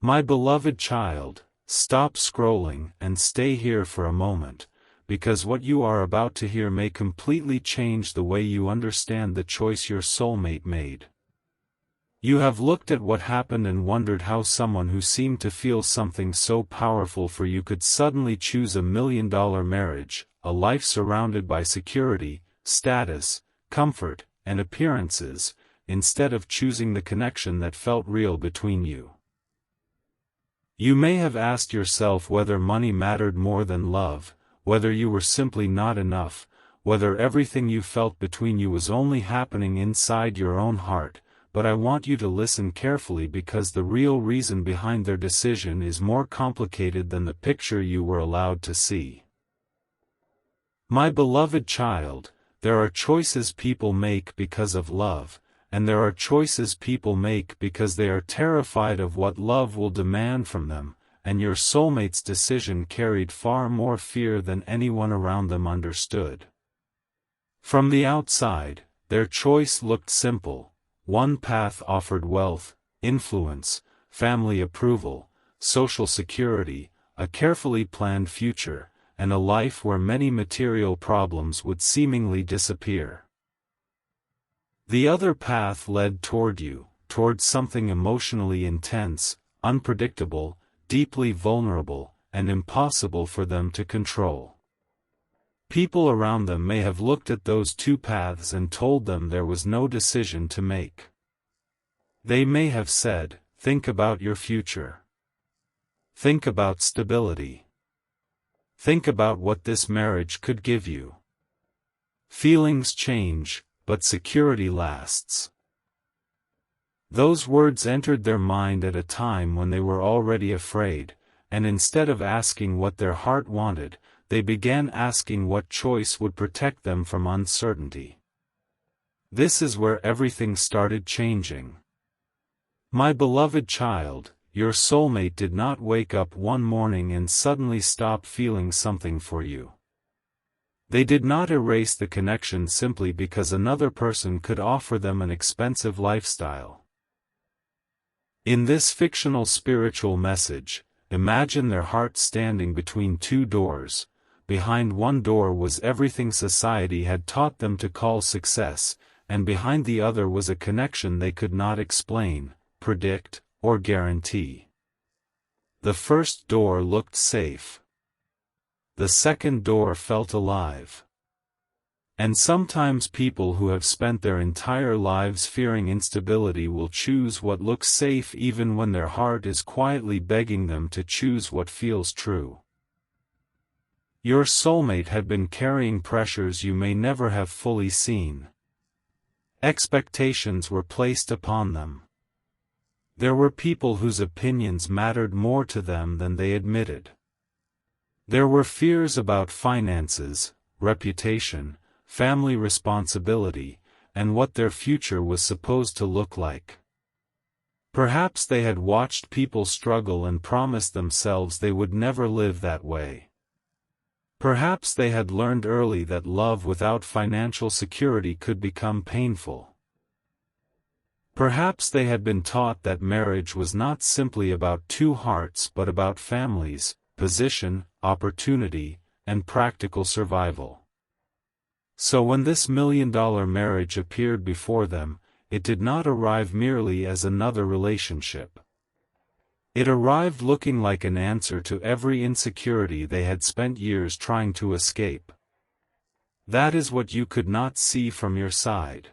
My beloved child, stop scrolling and stay here for a moment, because what you are about to hear may completely change the way you understand the choice your soulmate made. You have looked at what happened and wondered how someone who seemed to feel something so powerful for you could suddenly choose $1 million marriage, a life surrounded by security, status, comfort, and appearances, instead of choosing the connection that felt real between you. You may have asked yourself whether money mattered more than love, whether you were simply not enough, whether everything you felt between you was only happening inside your own heart, but I want you to listen carefully because the real reason behind their decision is more complicated than the picture you were allowed to see. My beloved child, there are choices people make because of love, and there are choices people make because they are terrified of what love will demand from them, and your soulmate's decision carried far more fear than anyone around them understood. From the outside, their choice looked simple. One path offered wealth, influence, family approval, social security, a carefully planned future, and a life where many material problems would seemingly disappear. The other path led toward you, toward something emotionally intense, unpredictable, deeply vulnerable, and impossible for them to control. People around them may have looked at those two paths and told them there was no decision to make. They may have said, "Think about your future. Think about stability. Think about what this marriage could give you. Feelings change, but security lasts." Those words entered their mind at a time when they were already afraid, and instead of asking what their heart wanted, they began asking what choice would protect them from uncertainty. This is where everything started changing. My beloved child, your soulmate did not wake up one morning and suddenly stop feeling something for you. They did not erase the connection simply because another person could offer them an expensive lifestyle. In this fictional spiritual message, imagine their heart standing between two doors. Behind one door was everything society had taught them to call success, and behind the other was a connection they could not explain, predict, or guarantee. The first door looked safe. The second door felt alive. And sometimes people who have spent their entire lives fearing instability will choose what looks safe even when their heart is quietly begging them to choose what feels true. Your soulmate had been carrying pressures you may never have fully seen. Expectations were placed upon them. There were people whose opinions mattered more to them than they admitted. There were fears about finances, reputation, family responsibility, and what their future was supposed to look like. Perhaps they had watched people struggle and promised themselves they would never live that way. Perhaps they had learned early that love without financial security could become painful. Perhaps they had been taught that marriage was not simply about two hearts but about families, position, opportunity, and practical survival. So when this $1 million marriage appeared before them, it did not arrive merely as another relationship. It arrived looking like an answer to every insecurity they had spent years trying to escape. That is what you could not see from your side.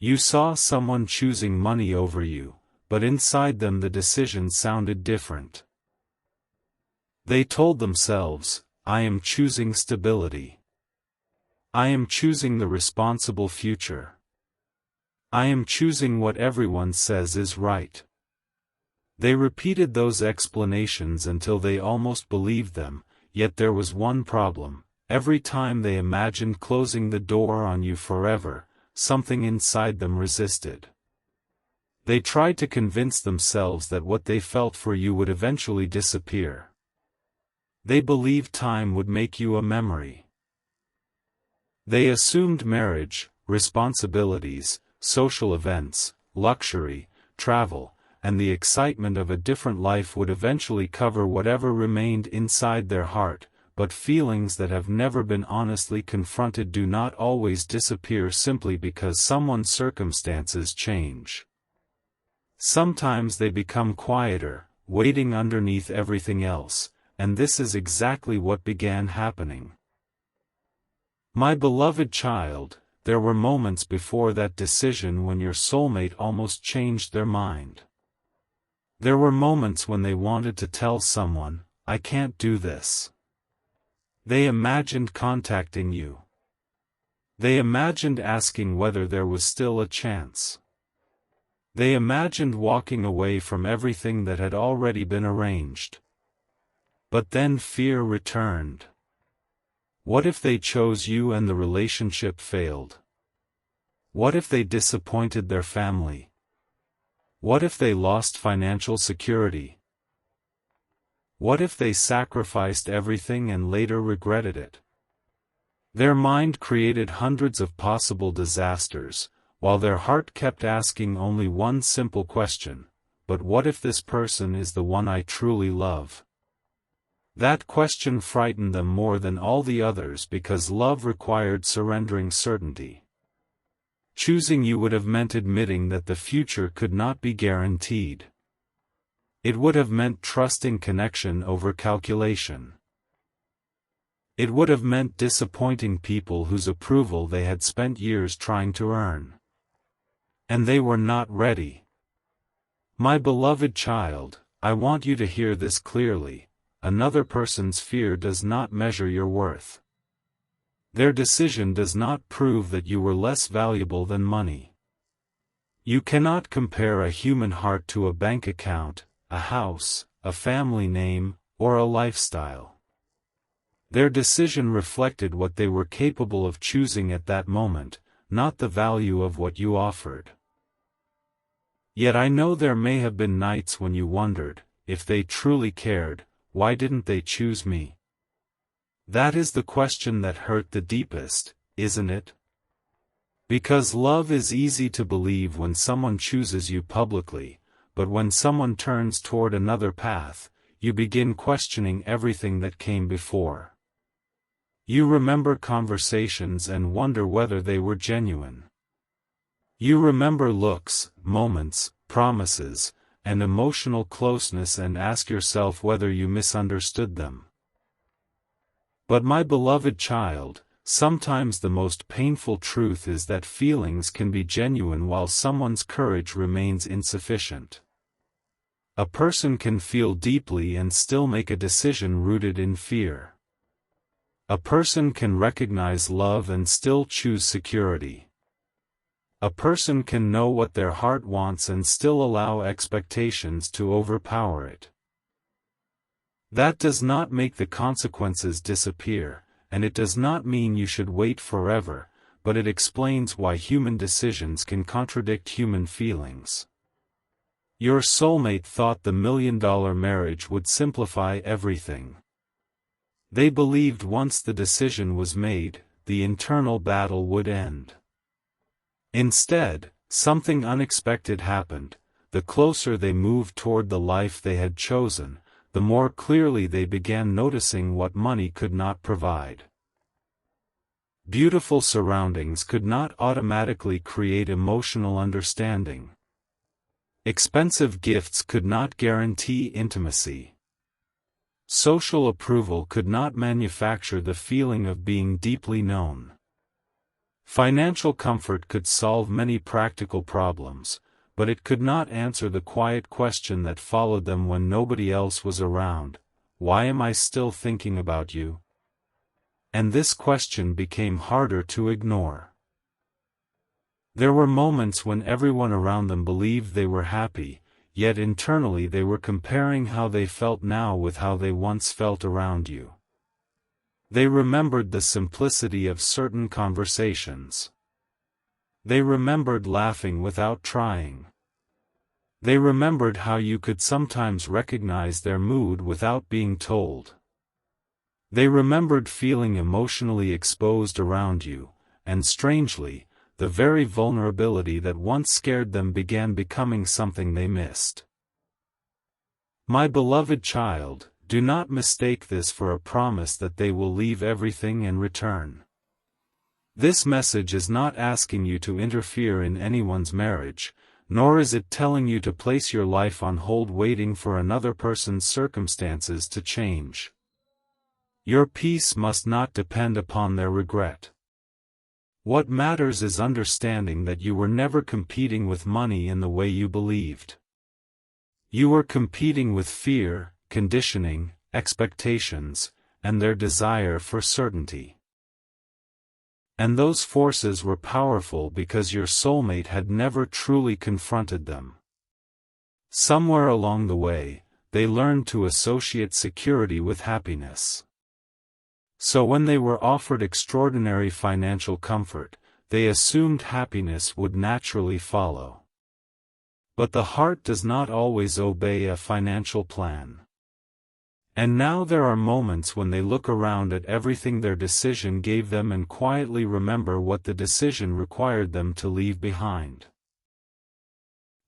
You saw someone choosing money over you, but inside them the decision sounded different. They told themselves, "I am choosing stability. I am choosing the responsible future. I am choosing what everyone says is right." They repeated those explanations until they almost believed them, yet there was one problem. Every time they imagined closing the door on you forever, something inside them resisted. They tried to convince themselves that what they felt for you would eventually disappear. They believed time would make you a memory. They assumed marriage, responsibilities, social events, luxury, travel, and the excitement of a different life would eventually cover whatever remained inside their heart, but feelings that have never been honestly confronted do not always disappear simply because someone's circumstances change. Sometimes they become quieter, waiting underneath everything else, and this is exactly what began happening. My beloved child, there were moments before that decision when your soulmate almost changed their mind. There were moments when they wanted to tell someone, "I can't do this." They imagined contacting you. They imagined asking whether there was still a chance. They imagined walking away from everything that had already been arranged. But then fear returned. What if they chose you and the relationship failed? What if they disappointed their family? What if they lost financial security? What if they sacrificed everything and later regretted it? Their mind created hundreds of possible disasters, while their heart kept asking only one simple question: but what if this person is the one I truly love? That question frightened them more than all the others because love required surrendering certainty. Choosing you would have meant admitting that the future could not be guaranteed. It would have meant trusting connection over calculation. It would have meant disappointing people whose approval they had spent years trying to earn. And they were not ready. My beloved child, I want you to hear this clearly: another person's fear does not measure your worth. Their decision does not prove that you were less valuable than money. You cannot compare a human heart to a bank account, a house, a family name, or a lifestyle. Their decision reflected what they were capable of choosing at that moment, not the value of what you offered. Yet I know there may have been nights when you wondered, if they truly cared, why didn't they choose me? That is the question that hurt the deepest, isn't it? Because love is easy to believe when someone chooses you publicly, but when someone turns toward another path, you begin questioning everything that came before. You remember conversations and wonder whether they were genuine. You remember looks, moments, promises, and emotional closeness and ask yourself whether you misunderstood them. But my beloved child, sometimes the most painful truth is that feelings can be genuine while someone's courage remains insufficient. A person can feel deeply and still make a decision rooted in fear. A person can recognize love and still choose security. A person can know what their heart wants and still allow expectations to overpower it. That does not make the consequences disappear, and it does not mean you should wait forever, but it explains why human decisions can contradict human feelings. Your soulmate thought the $1,000,000 marriage would simplify everything. They believed once the decision was made, the internal battle would end. Instead, something unexpected happened. The closer they moved toward the life they had chosen, the more clearly they began noticing what money could not provide. Beautiful surroundings could not automatically create emotional understanding. Expensive gifts could not guarantee intimacy. Social approval could not manufacture the feeling of being deeply known. Financial comfort could solve many practical problems, but it could not answer the quiet question that followed them when nobody else was around: why am I still thinking about you? And this question became harder to ignore. There were moments when everyone around them believed they were happy, yet internally they were comparing how they felt now with how they once felt around you. They remembered the simplicity of certain conversations. They remembered laughing without trying. They remembered how you could sometimes recognize their mood without being told. They remembered feeling emotionally exposed around you, and strangely, the very vulnerability that once scared them began becoming something they missed. My beloved child, do not mistake this for a promise that they will leave everything and return. This message is not asking you to interfere in anyone's marriage, nor is it telling you to place your life on hold waiting for another person's circumstances to change. Your peace must not depend upon their regret. What matters is understanding that you were never competing with money in the way you believed. You were competing with fear, conditioning, expectations, and their desire for certainty. And those forces were powerful because your soulmate had never truly confronted them. Somewhere along the way, they learned to associate security with happiness. So when they were offered extraordinary financial comfort, they assumed happiness would naturally follow. But the heart does not always obey a financial plan. And now there are moments when they look around at everything their decision gave them and quietly remember what the decision required them to leave behind.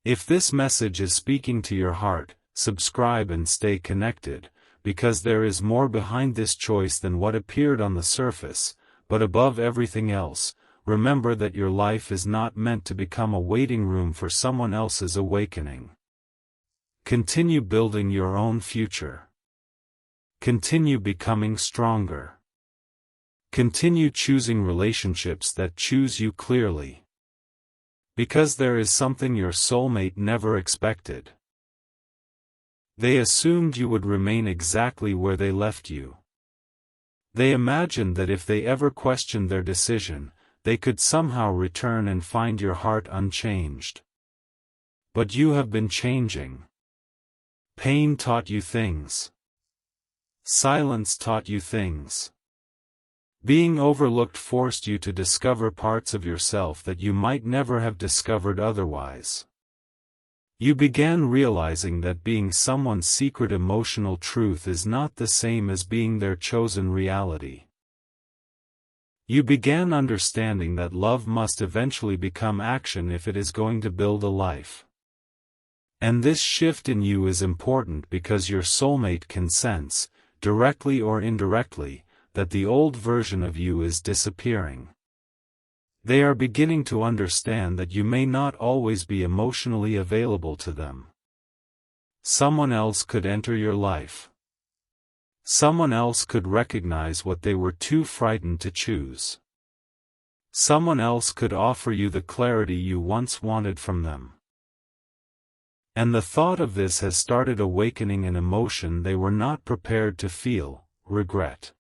If this message is speaking to your heart, subscribe and stay connected, because there is more behind this choice than what appeared on the surface, but above everything else, remember that your life is not meant to become a waiting room for someone else's awakening. Continue building your own future. Continue becoming stronger. Continue choosing relationships that choose you clearly. Because there is something your soulmate never expected. They assumed you would remain exactly where they left you. They imagined that if they ever questioned their decision, they could somehow return and find your heart unchanged. But you have been changing. Pain taught you things. Silence taught you things. Being overlooked forced you to discover parts of yourself that you might never have discovered otherwise. You began realizing that being someone's secret emotional truth is not the same as being their chosen reality. You began understanding that love must eventually become action if it is going to build a life. And this shift in you is important because your soulmate can sense, directly or indirectly, that the old version of you is disappearing. They are beginning to understand that you may not always be emotionally available to them. Someone else could enter your life. Someone else could recognize what they were too frightened to choose. Someone else could offer you the clarity you once wanted from them. And the thought of this has started awakening an emotion they were not prepared to feel: regret.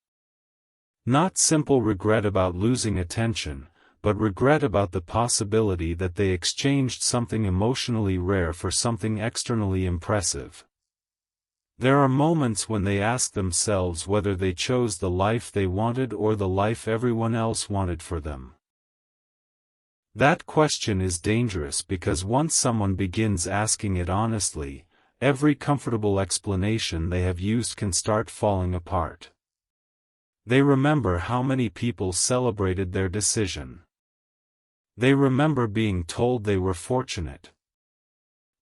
Not simple regret about losing attention, but regret about the possibility that they exchanged something emotionally rare for something externally impressive. There are moments when they ask themselves whether they chose the life they wanted or the life everyone else wanted for them. That question is dangerous because once someone begins asking it honestly, every comfortable explanation they have used can start falling apart. They remember how many people celebrated their decision. They remember being told they were fortunate.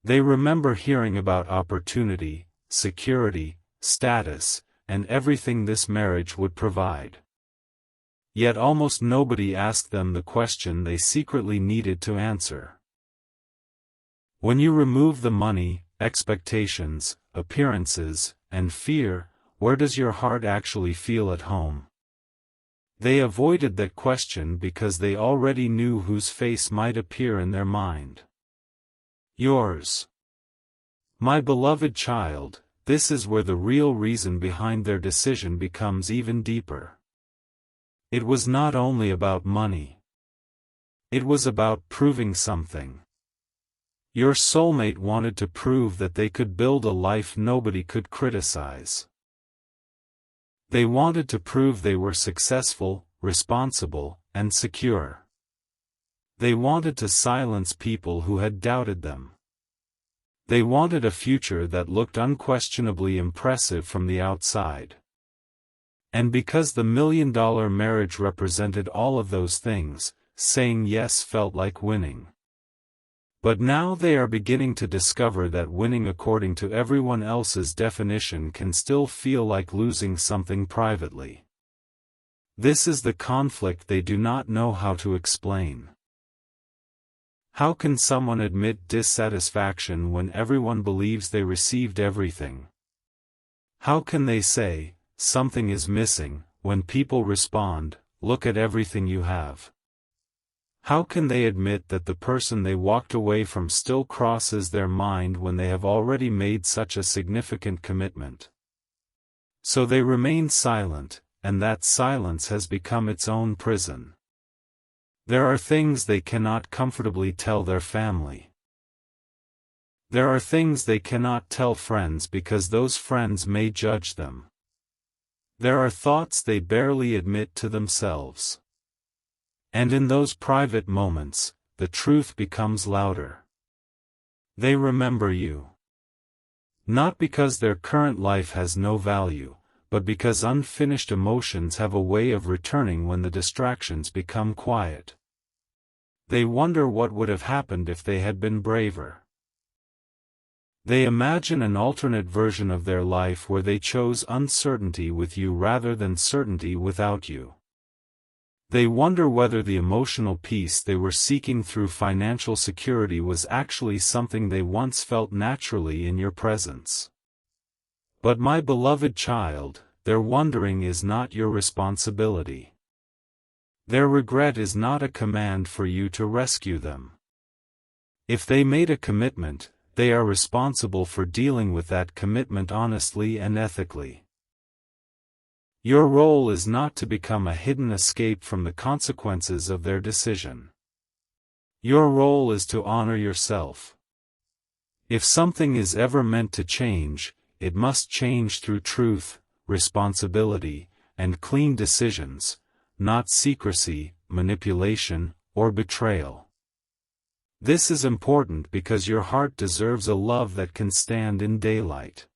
They remember hearing about opportunity, security, status, and everything this marriage would provide. Yet almost nobody asked them the question they secretly needed to answer. When you remove the money, expectations, appearances, and fear, where does your heart actually feel at home? They avoided that question because they already knew whose face might appear in their mind. Yours. My beloved child, this is where the real reason behind their decision becomes even deeper. It was not only about money. It was about proving something. Your soulmate wanted to prove that they could build a life nobody could criticize. They wanted to prove they were successful, responsible, and secure. They wanted to silence people who had doubted them. They wanted a future that looked unquestionably impressive from the outside. And because the $1 million marriage represented all of those things, saying yes felt like winning. But now they are beginning to discover that winning according to everyone else's definition can still feel like losing something privately. This is the conflict they do not know how to explain. How can someone admit dissatisfaction when everyone believes they received everything? How can they say, something is missing, when people respond, look at everything you have? How can they admit that the person they walked away from still crosses their mind when they have already made such a significant commitment? So they remain silent, and that silence has become its own prison. There are things they cannot comfortably tell their family. There are things they cannot tell friends because those friends may judge them. There are thoughts they barely admit to themselves. And in those private moments, the truth becomes louder. They remember you. Not because their current life has no value, but because unfinished emotions have a way of returning when the distractions become quiet. They wonder what would have happened if they had been braver. They imagine an alternate version of their life where they chose uncertainty with you rather than certainty without you. They wonder whether the emotional peace they were seeking through financial security was actually something they once felt naturally in your presence. But my beloved child, their wondering is not your responsibility. Their regret is not a command for you to rescue them. If they made a commitment, they are responsible for dealing with that commitment honestly and ethically. Your role is not to become a hidden escape from the consequences of their decision. Your role is to honor yourself. If something is ever meant to change, it must change through truth, responsibility, and clean decisions, not secrecy, manipulation, or betrayal. This is important because your heart deserves a love that can stand in daylight.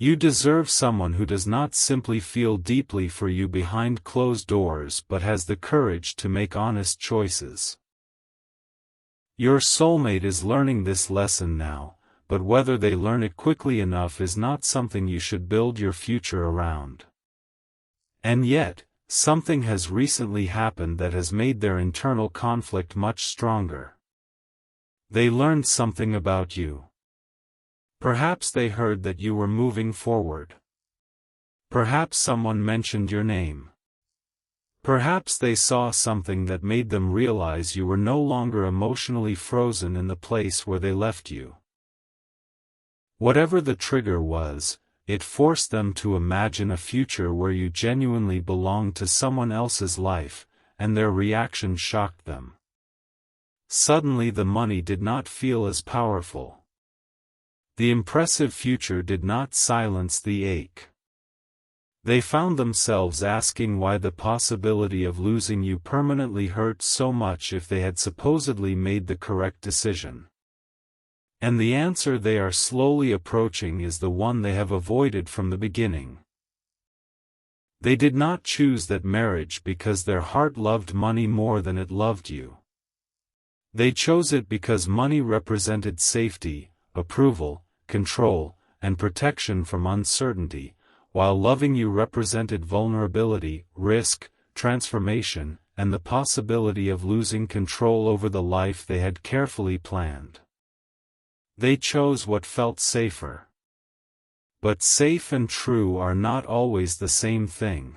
You deserve someone who does not simply feel deeply for you behind closed doors but has the courage to make honest choices. Your soulmate is learning this lesson now, but whether they learn it quickly enough is not something you should build your future around. And yet, something has recently happened that has made their internal conflict much stronger. They learned something about you. Perhaps they heard that you were moving forward. Perhaps someone mentioned your name. Perhaps they saw something that made them realize you were no longer emotionally frozen in the place where they left you. Whatever the trigger was, it forced them to imagine a future where you genuinely belonged to someone else's life, and their reaction shocked them. Suddenly the money did not feel as powerful. The impressive future did not silence the ache. They found themselves asking why the possibility of losing you permanently hurt so much if they had supposedly made the correct decision. And the answer they are slowly approaching is the one they have avoided from the beginning. They did not choose that marriage because their heart loved money more than it loved you. They chose it because money represented safety, approval, control, and protection from uncertainty, while loving you represented vulnerability, risk, transformation, and the possibility of losing control over the life they had carefully planned. They chose what felt safer. But safe and true are not always the same thing.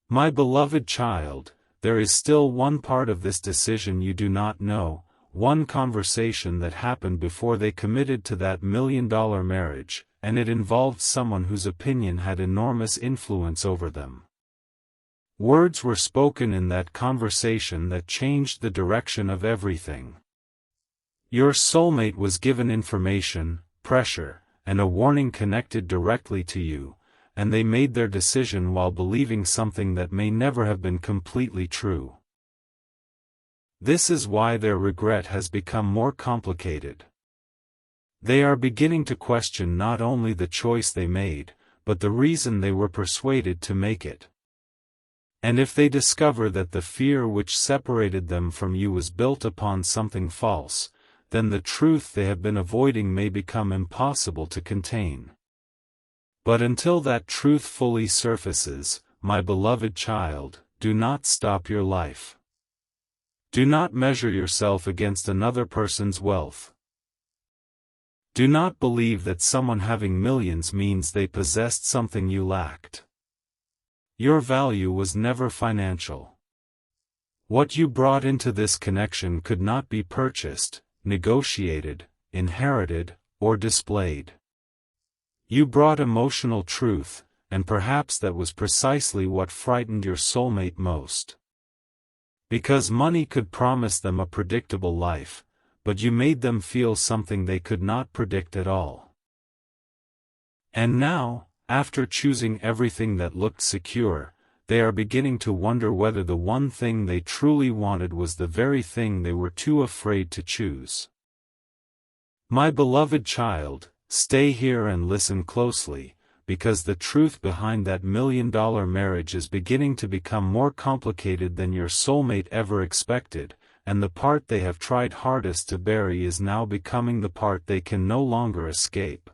My beloved child, there is still one part of this decision you do not know, one conversation that happened before they committed to that $1 million marriage, and it involved someone whose opinion had enormous influence over them. Words were spoken in that conversation that changed the direction of everything. Your soulmate was given information, pressure, and a warning connected directly to you, and they made their decision while believing something that may never have been completely true. This is why their regret has become more complicated. They are beginning to question not only the choice they made, but the reason they were persuaded to make it. And if they discover that the fear which separated them from you was built upon something false, then the truth they have been avoiding may become impossible to contain. But until that truth fully surfaces, my beloved child, do not stop your life. Do not measure yourself against another person's wealth. Do not believe that someone having millions means they possessed something you lacked. Your value was never financial. What you brought into this connection could not be purchased, negotiated, inherited, or displayed. You brought emotional truth, and perhaps that was precisely what frightened your soulmate most. Because money could promise them a predictable life, but you made them feel something they could not predict at all. And now, after choosing everything that looked secure, they are beginning to wonder whether the one thing they truly wanted was the very thing they were too afraid to choose. My beloved child, stay here and listen closely, because the truth behind that $1,000,000 marriage is beginning to become more complicated than your soulmate ever expected, and the part they have tried hardest to bury is now becoming the part they can no longer escape.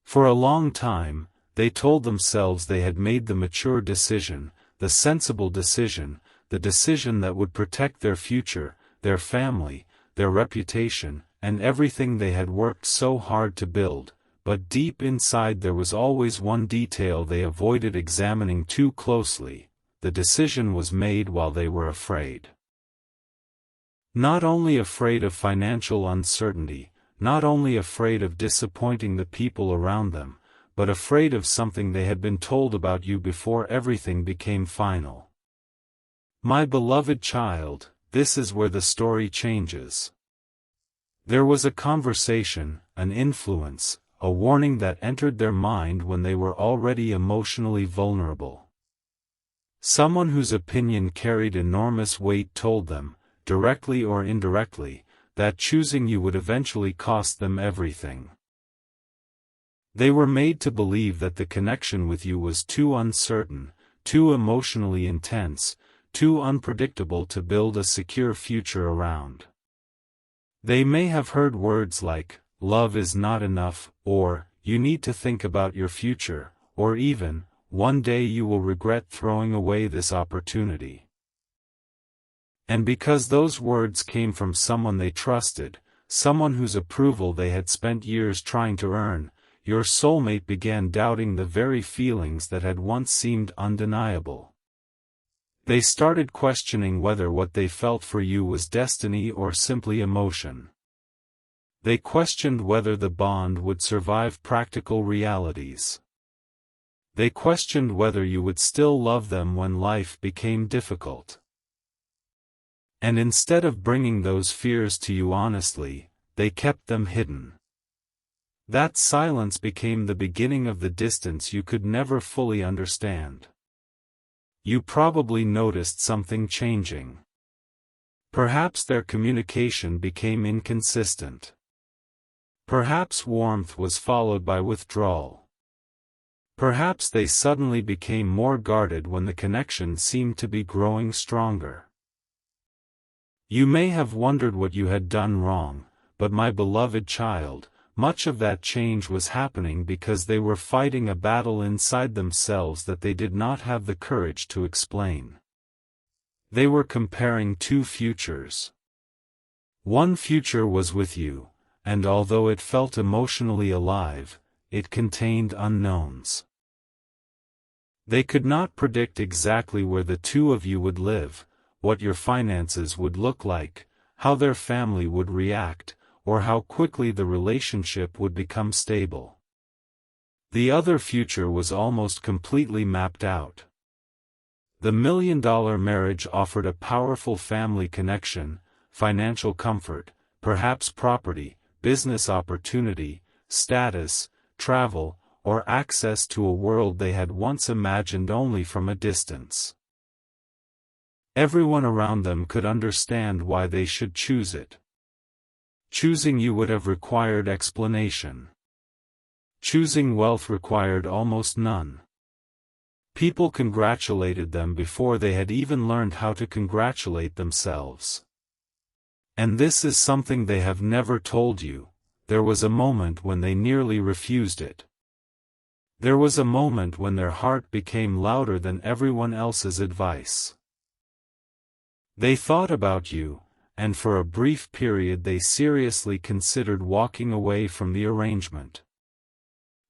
For a long time, they told themselves they had made the mature decision, the sensible decision, the decision that would protect their future, their family, their reputation, and everything they had worked so hard to build, but deep inside there was always one detail they avoided examining too closely: the decision was made while they were afraid. Not only afraid of financial uncertainty, not only afraid of disappointing the people around them, but afraid of something they had been told about you before everything became final. My beloved child, this is where the story changes. There was a conversation, an influence, a warning that entered their mind when they were already emotionally vulnerable. Someone whose opinion carried enormous weight told them, directly or indirectly, that choosing you would eventually cost them everything. They were made to believe that the connection with you was too uncertain, too emotionally intense, too unpredictable to build a secure future around. They may have heard words like, "Love is not enough," or, "You need to think about your future," or even, "One day you will regret throwing away this opportunity." And because those words came from someone they trusted, someone whose approval they had spent years trying to earn, your soulmate began doubting the very feelings that had once seemed undeniable. They started questioning whether what they felt for you was destiny or simply emotion. They questioned whether the bond would survive practical realities. They questioned whether you would still love them when life became difficult. And instead of bringing those fears to you honestly, they kept them hidden. That silence became the beginning of the distance you could never fully understand. You probably noticed something changing. Perhaps their communication became inconsistent. Perhaps warmth was followed by withdrawal. Perhaps they suddenly became more guarded when the connection seemed to be growing stronger. You may have wondered what you had done wrong, but my beloved child, much of that change was happening because they were fighting a battle inside themselves that they did not have the courage to explain. They were comparing two futures. One future was with you, and although it felt emotionally alive, it contained unknowns. They could not predict exactly where the two of you would live, what your finances would look like, how their family would react, or how quickly the relationship would become stable. The other future was almost completely mapped out. The $1,000,000 marriage offered a powerful family connection, financial comfort, perhaps property, business opportunity, status, travel, or access to a world they had once imagined only from a distance. Everyone around them could understand why they should choose it. Choosing you would have required explanation. Choosing wealth required almost none. People congratulated them before they had even learned how to congratulate themselves. And this is something they have never told you: there was a moment when they nearly refused it. There was a moment when their heart became louder than everyone else's advice. They thought about you, and for a brief period they seriously considered walking away from the arrangement.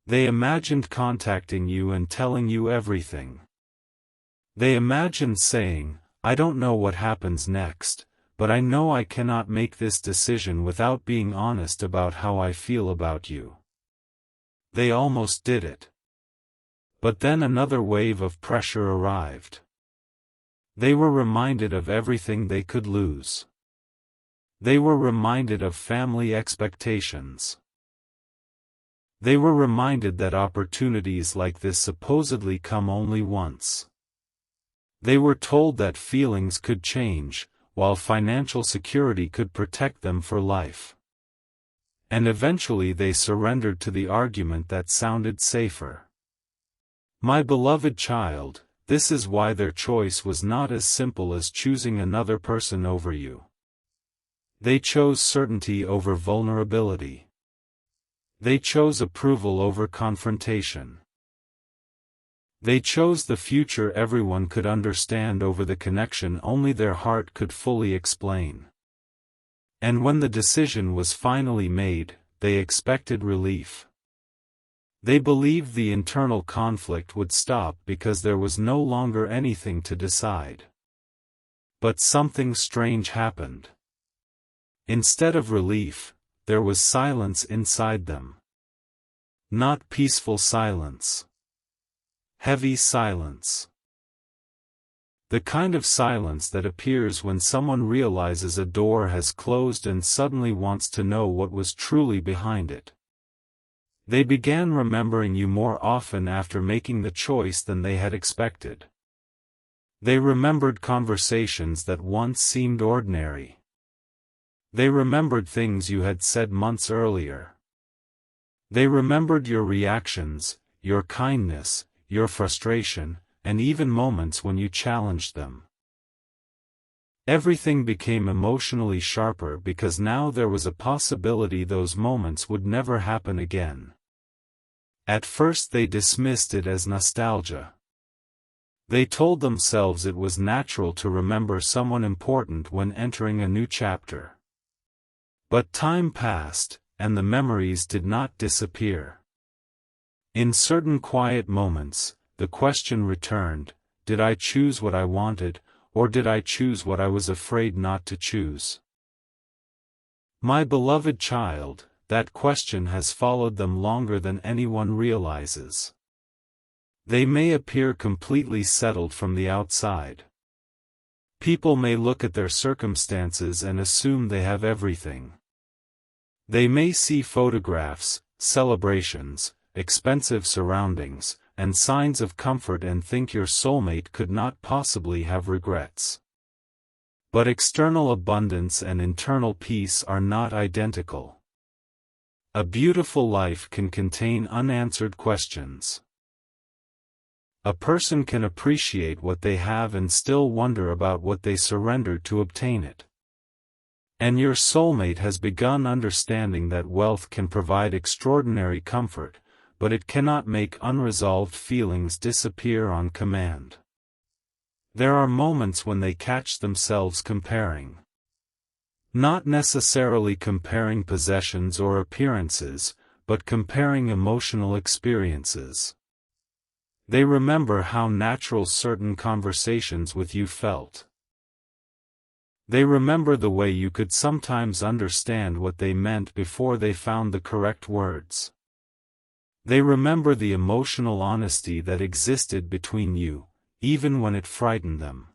They imagined contacting you and telling you everything. They imagined saying, "I don't know what happens next, but I know I cannot make this decision without being honest about how I feel about you." They almost did it. But then another wave of pressure arrived. They were reminded of everything they could lose. They were reminded of family expectations. They were reminded that opportunities like this supposedly come only once. They were told that feelings could change, while financial security could protect them for life. And eventually they surrendered to the argument that sounded safer. My beloved child, this is why their choice was not as simple as choosing another person over you. They chose certainty over vulnerability. They chose approval over confrontation. They chose the future everyone could understand over the connection only their heart could fully explain. And when the decision was finally made, they expected relief. They believed the internal conflict would stop because there was no longer anything to decide. But something strange happened. Instead of relief, there was silence inside them. Not peaceful silence. Heavy silence. The kind of silence that appears when someone realizes a door has closed and suddenly wants to know what was truly behind it. They began remembering you more often after making the choice than they had expected. They remembered conversations that once seemed ordinary. They remembered things you had said months earlier. They remembered your reactions, your kindness, your frustration, and even moments when you challenged them. Everything became emotionally sharper because now there was a possibility those moments would never happen again. At first they dismissed it as nostalgia. They told themselves it was natural to remember someone important when entering a new chapter. But time passed, and the memories did not disappear. In certain quiet moments, the question returned: did I choose what I wanted, or did I choose what I was afraid not to choose? My beloved child, that question has followed them longer than anyone realizes. They may appear completely settled from the outside. People may look at their circumstances and assume they have everything. They may see photographs, celebrations, expensive surroundings, and signs of comfort and think your soulmate could not possibly have regrets. But external abundance and internal peace are not identical. A beautiful life can contain unanswered questions. A person can appreciate what they have and still wonder about what they surrendered to obtain it. And your soulmate has begun understanding that wealth can provide extraordinary comfort, but it cannot make unresolved feelings disappear on command. There are moments when they catch themselves comparing. Not necessarily comparing possessions or appearances, but comparing emotional experiences. They remember how natural certain conversations with you felt. They remember the way you could sometimes understand what they meant before they found the correct words. They remember the emotional honesty that existed between you, even when it frightened them.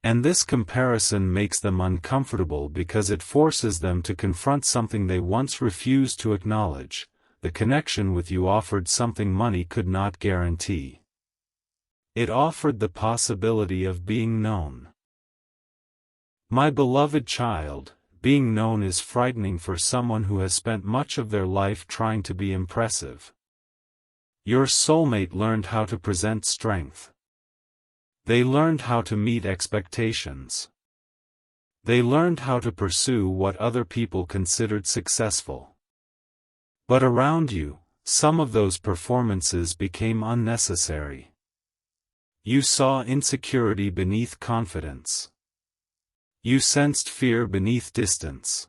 And this comparison makes them uncomfortable because it forces them to confront something they once refused to acknowledge: the connection with you offered something money could not guarantee. It offered the possibility of being known. My beloved child, being known is frightening for someone who has spent much of their life trying to be impressive. Your soulmate learned how to present strength. They learned how to meet expectations. They learned how to pursue what other people considered successful. But around you, some of those performances became unnecessary. You saw insecurity beneath confidence. You sensed fear beneath distance.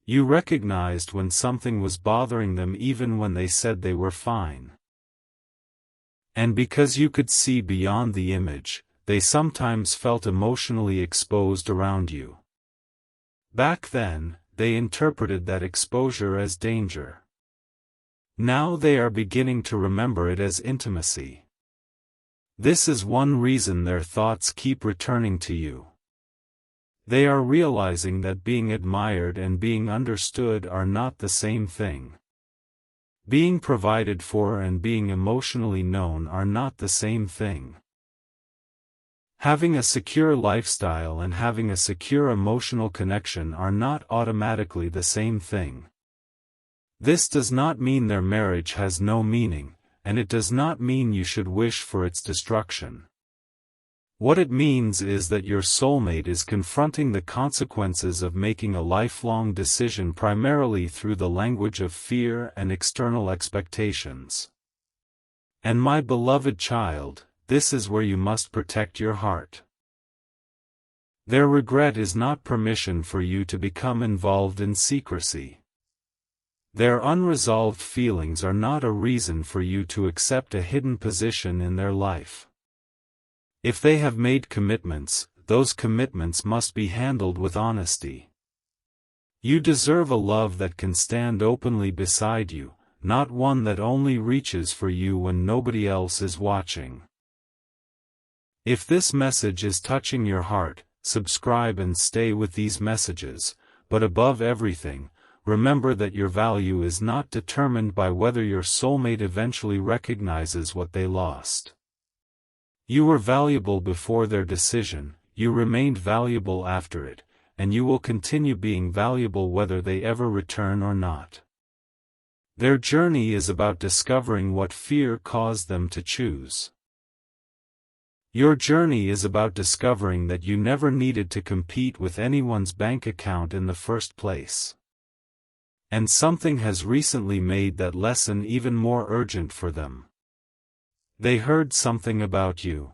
You recognized when something was bothering them even when they said they were fine. And because you could see beyond the image, they sometimes felt emotionally exposed around you. Back then, they interpreted that exposure as danger. Now they are beginning to remember it as intimacy. This is one reason their thoughts keep returning to you. They are realizing that being admired and being understood are not the same thing. Being provided for and being emotionally known are not the same thing. Having a secure lifestyle and having a secure emotional connection are not automatically the same thing. This does not mean their marriage has no meaning, and it does not mean you should wish for its destruction. What it means is that your soulmate is confronting the consequences of making a lifelong decision primarily through the language of fear and external expectations. And my beloved child, this is where you must protect your heart. Their regret is not permission for you to become involved in secrecy. Their unresolved feelings are not a reason for you to accept a hidden position in their life. If they have made commitments, those commitments must be handled with honesty. You deserve a love that can stand openly beside you, not one that only reaches for you when nobody else is watching. If this message is touching your heart, subscribe and stay with these messages, but above everything, remember that your value is not determined by whether your soulmate eventually recognizes what they lost. You were valuable before their decision, you remained valuable after it, and you will continue being valuable whether they ever return or not. Their journey is about discovering what fear caused them to choose. Your journey is about discovering that you never needed to compete with anyone's bank account in the first place. And something has recently made that lesson even more urgent for them. They heard something about you.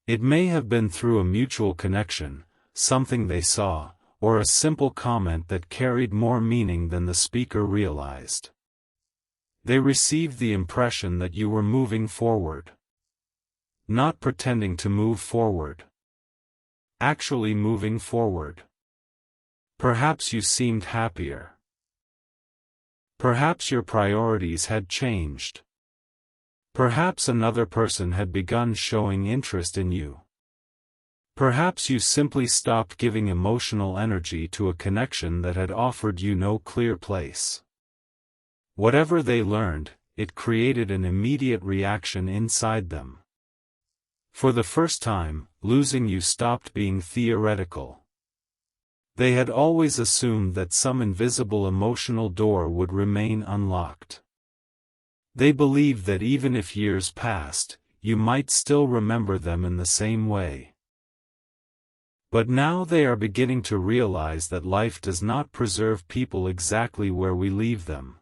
It may have been through a mutual connection, something they saw, or a simple comment that carried more meaning than the speaker realized. They received the impression that you were moving forward. Not pretending to move forward. Actually moving forward. Perhaps you seemed happier. Perhaps your priorities had changed. Perhaps another person had begun showing interest in you. Perhaps you simply stopped giving emotional energy to a connection that had offered you no clear place. Whatever they learned, it created an immediate reaction inside them. For the first time, losing you stopped being theoretical. They had always assumed that some invisible emotional door would remain unlocked. They believed that even if years passed, you might still remember them in the same way. But now they are beginning to realize that life does not preserve people exactly where we leave them.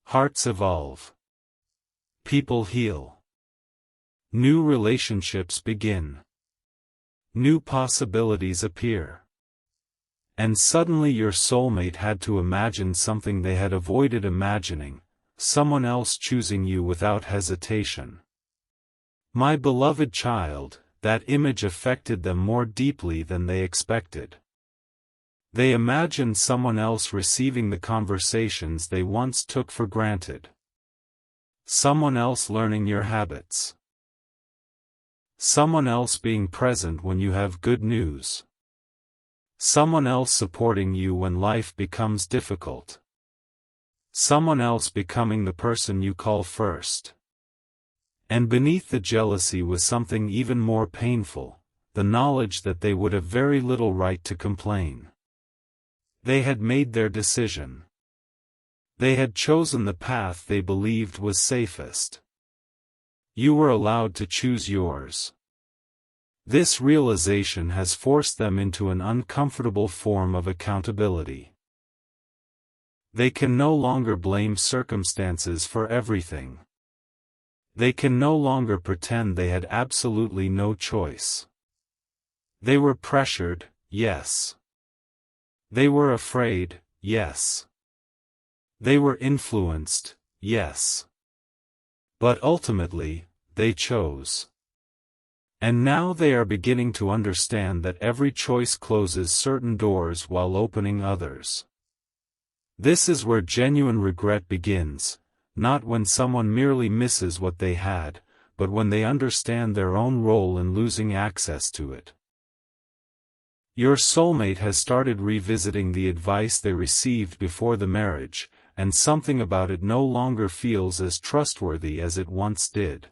Hearts evolve. People heal. New relationships begin. New possibilities appear. And suddenly your soulmate had to imagine something they had avoided imagining, someone else choosing you without hesitation. My beloved child, that image affected them more deeply than they expected. They imagined someone else receiving the conversations they once took for granted. Someone else learning your habits. Someone else being present when you have good news. Someone else supporting you when life becomes difficult. Someone else becoming the person you call first. And beneath the jealousy was something even more painful, the knowledge that they would have very little right to complain. They had made their decision. They had chosen the path they believed was safest. You were allowed to choose yours. This realization has forced them into an uncomfortable form of accountability. They can no longer blame circumstances for everything. They can no longer pretend they had absolutely no choice. They were pressured, yes. They were afraid, yes. They were influenced, yes. But ultimately, they chose. And now they are beginning to understand that every choice closes certain doors while opening others. This is where genuine regret begins, not when someone merely misses what they had, but when they understand their own role in losing access to it. Your soulmate has started revisiting the advice they received before the marriage, and something about it no longer feels as trustworthy as it once did.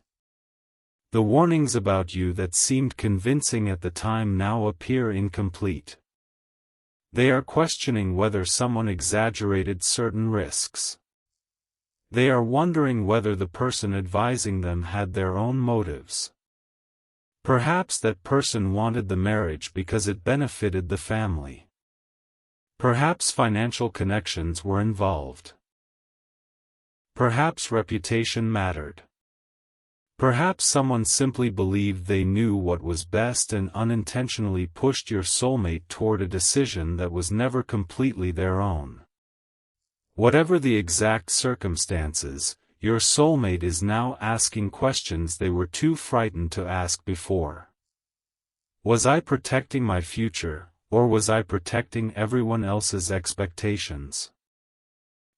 The warnings about you that seemed convincing at the time now appear incomplete. They are questioning whether someone exaggerated certain risks. They are wondering whether the person advising them had their own motives. Perhaps that person wanted the marriage because it benefited the family. Perhaps financial connections were involved. Perhaps reputation mattered. Perhaps someone simply believed they knew what was best and unintentionally pushed your soulmate toward a decision that was never completely their own. Whatever the exact circumstances, your soulmate is now asking questions they were too frightened to ask before. Was I protecting my future, or was I protecting everyone else's expectations?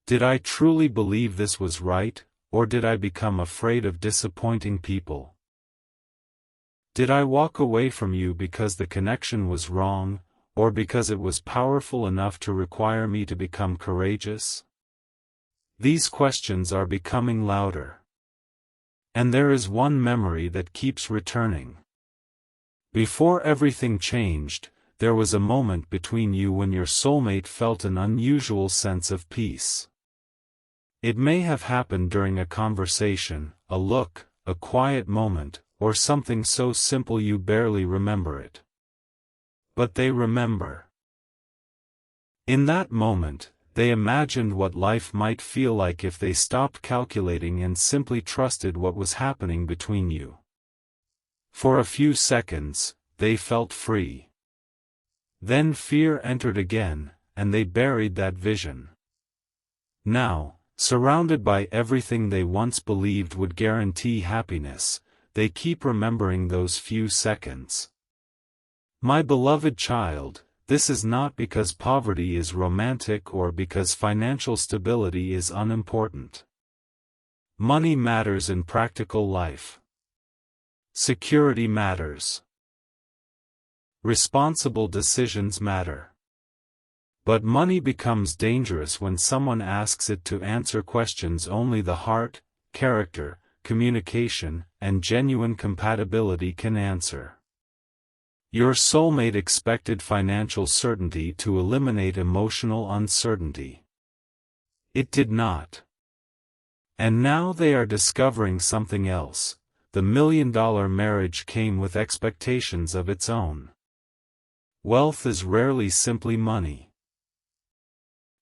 Did I truly believe this was right, or did I become afraid of disappointing people? Did I walk away from you because the connection was wrong, or because it was powerful enough to require me to become courageous? These questions are becoming louder. And there is one memory that keeps returning. Before everything changed, there was a moment between you when your soulmate felt an unusual sense of peace. It may have happened during a conversation, a look, a quiet moment, or something so simple you barely remember it. But they remember. In that moment, they imagined what life might feel like if they stopped calculating and simply trusted what was happening between you. For a few seconds, they felt free. Then fear entered again, and they buried that vision. Now, surrounded by everything they once believed would guarantee happiness, they keep remembering those few seconds. My beloved child, this is not because poverty is romantic or because financial stability is unimportant. Money matters in practical life. Security matters. Responsible decisions matter. But money becomes dangerous when someone asks it to answer questions only the heart, character, communication, and genuine compatibility can answer. Your soulmate expected financial certainty to eliminate emotional uncertainty. It did not. And now they are discovering something else. The million-dollar marriage came with expectations of its own. Wealth is rarely simply money.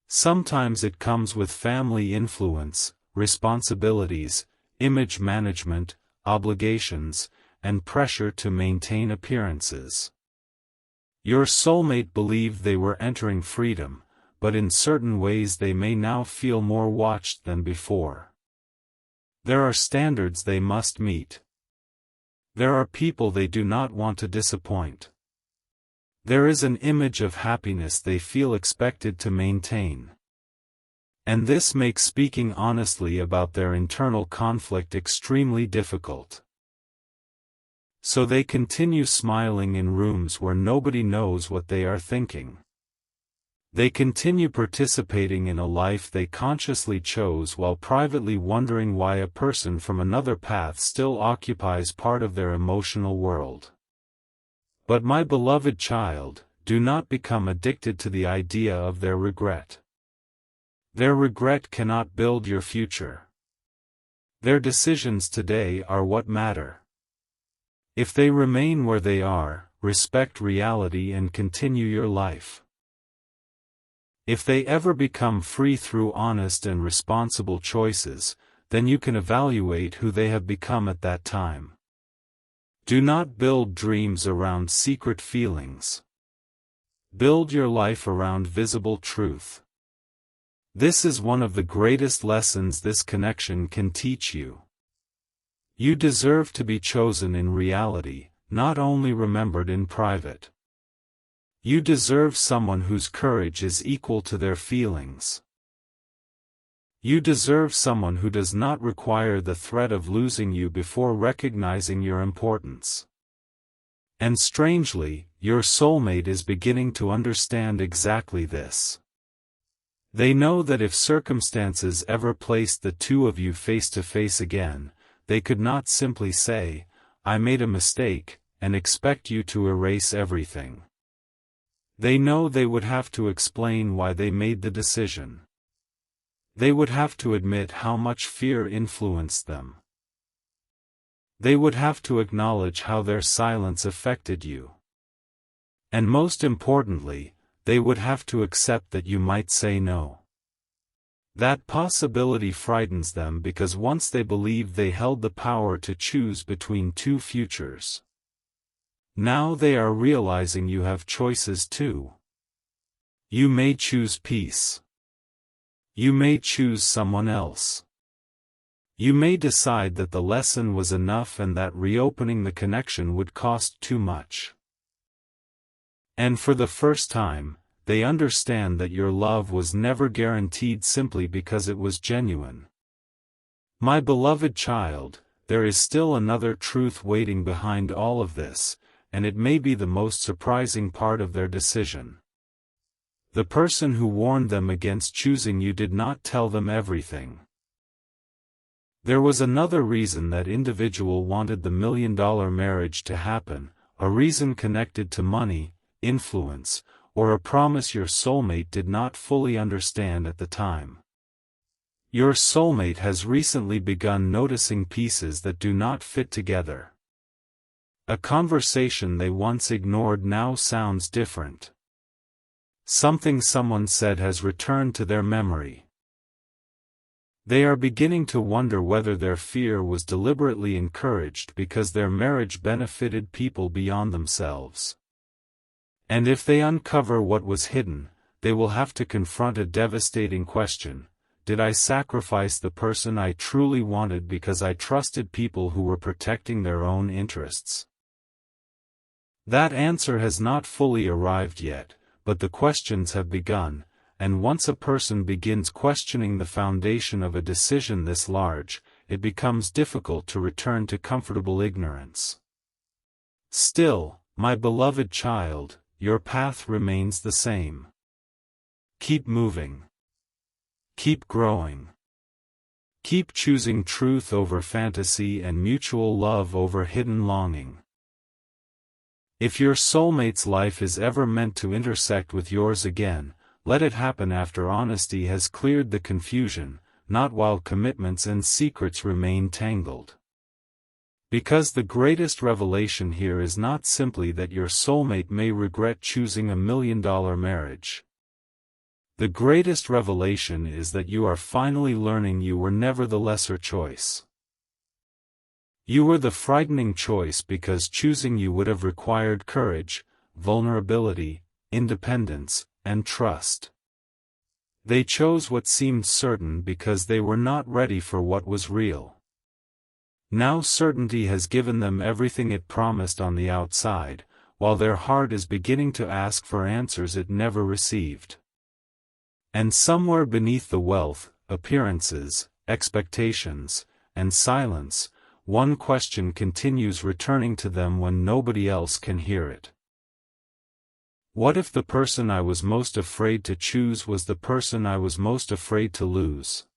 Sometimes it comes with family influence, responsibilities, image management, obligations, and pressure to maintain appearances. Your soulmate believed they were entering freedom, but in certain ways they may now feel more watched than before. There are standards they must meet. There are people they do not want to disappoint. There is an image of happiness they feel expected to maintain. And this makes speaking honestly about their internal conflict extremely difficult. So they continue smiling in rooms where nobody knows what they are thinking. They continue participating in a life they consciously chose while privately wondering why a person from another path still occupies part of their emotional world. But my beloved child, do not become addicted to the idea of their regret. Their regret cannot build your future. Their decisions today are what matter. If they remain where they are, respect reality and continue your life. If they ever become free through honest and responsible choices, then you can evaluate who they have become at that time. Do not build dreams around secret feelings. Build your life around visible truth. This is one of the greatest lessons this connection can teach you. You deserve to be chosen in reality, not only remembered in private. You deserve someone whose courage is equal to their feelings. You deserve someone who does not require the threat of losing you before recognizing your importance. And strangely, your soulmate is beginning to understand exactly this. They know that if circumstances ever placed the two of you face to face again, they could not simply say, "I made a mistake," and expect you to erase everything. They know they would have to explain why they made the decision. They would have to admit how much fear influenced them. They would have to acknowledge how their silence affected you. And most importantly, they would have to accept that you might say no. That possibility frightens them because once they believed they held the power to choose between two futures. Now they are realizing you have choices too. You may choose peace. You may choose someone else. You may decide that the lesson was enough and that reopening the connection would cost too much. And for the first time, they understand that your love was never guaranteed simply because it was genuine. My beloved child, there is still another truth waiting behind all of this, and it may be the most surprising part of their decision. The person who warned them against choosing you did not tell them everything. There was another reason that individual wanted the $1,000,000 marriage to happen, a reason connected to money, influence, or a promise your soulmate did not fully understand at the time. Your soulmate has recently begun noticing pieces that do not fit together. A conversation they once ignored now sounds different. Something someone said has returned to their memory. They are beginning to wonder whether their fear was deliberately encouraged because their marriage benefited people beyond themselves. And if they uncover what was hidden, they will have to confront a devastating question: did I sacrifice the person I truly wanted because I trusted people who were protecting their own interests? That answer has not fully arrived yet, but the questions have begun, and once a person begins questioning the foundation of a decision this large, it becomes difficult to return to comfortable ignorance. Still, my beloved child, your path remains the same. Keep moving. Keep growing. Keep choosing truth over fantasy and mutual love over hidden longing. If your soulmate's life is ever meant to intersect with yours again, let it happen after honesty has cleared the confusion, not while commitments and secrets remain tangled. Because the greatest revelation here is not simply that your soulmate may regret choosing a $1,000,000 marriage. The greatest revelation is that you are finally learning you were never the lesser choice. You were the frightening choice because choosing you would have required courage, vulnerability, independence, and trust. They chose what seemed certain because they were not ready for what was real. Now certainty has given them everything it promised on the outside, while their heart is beginning to ask for answers it never received. And somewhere beneath the wealth, appearances, expectations, and silence, one question continues returning to them when nobody else can hear it. What if the person I was most afraid to choose was the person I was most afraid to lose?